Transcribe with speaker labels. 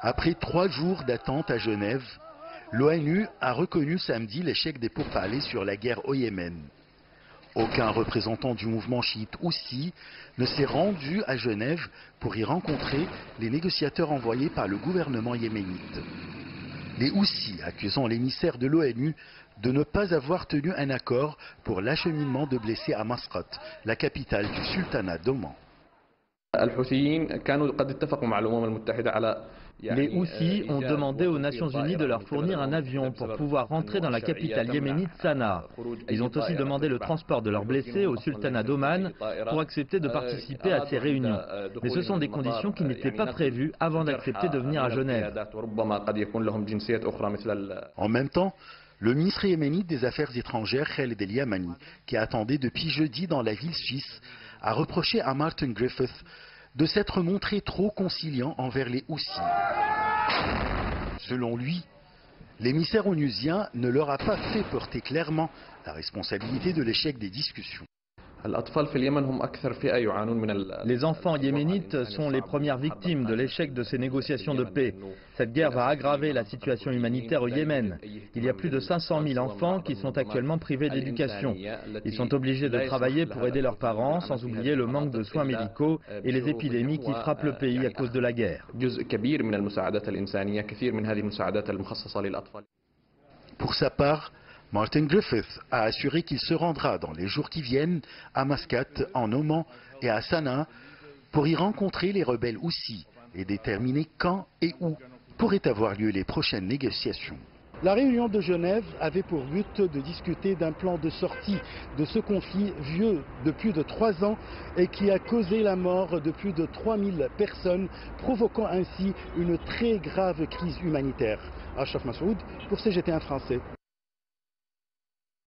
Speaker 1: Après 3 jours d'attente à Genève, l'ONU a reconnu samedi l'échec des pourparlers sur la guerre au Yémen. Aucun représentant du mouvement chiite Houssi ne s'est rendu à Genève pour y rencontrer les négociateurs envoyés par le gouvernement yéménite. Les Houssis accusant l'émissaire de l'ONU de ne pas avoir tenu un accord pour l'acheminement de blessés à Masqat, la capitale du sultanat d'Oman.
Speaker 2: Les Houthis ont demandé aux Nations Unies de leur fournir un avion pour pouvoir rentrer dans la capitale yéménite Sanaa. Ils ont aussi demandé le transport de leurs blessés au sultanat d'Oman pour accepter de participer à ces réunions. Mais ce sont des conditions qui n'étaient pas prévues avant d'accepter de venir à Genève.
Speaker 1: En même temps, le ministre yéménite des Affaires étrangères, Khaled El Yamani, qui attendait depuis jeudi dans la ville suisse, a reproché à Martin Griffiths de s'être montré trop conciliant envers les Houthis. Selon lui, l'émissaire onusien ne leur a pas fait porter clairement la responsabilité de l'échec des discussions.
Speaker 2: Les enfants yéménites sont les premières victimes de l'échec de ces négociations de paix. Cette guerre va aggraver la situation humanitaire au Yémen. Il y a plus de 500 000 enfants qui sont actuellement privés d'éducation. Ils sont obligés de travailler pour aider leurs parents, sans oublier le manque de soins médicaux et les épidémies qui frappent le pays à cause de la guerre.
Speaker 1: Pour sa part, Martin Griffiths a assuré qu'il se rendra dans les jours qui viennent à Masqat, en Oman et à Sanaa pour y rencontrer les rebelles Houthis et déterminer quand et où pourraient avoir lieu les prochaines négociations. La réunion de Genève avait pour but de discuter d'un plan de sortie de ce conflit vieux de plus de 3 ans et qui a causé la mort de plus de 3000 personnes, provoquant ainsi une très grave crise humanitaire. Achraf Massoud pour CGT1 français.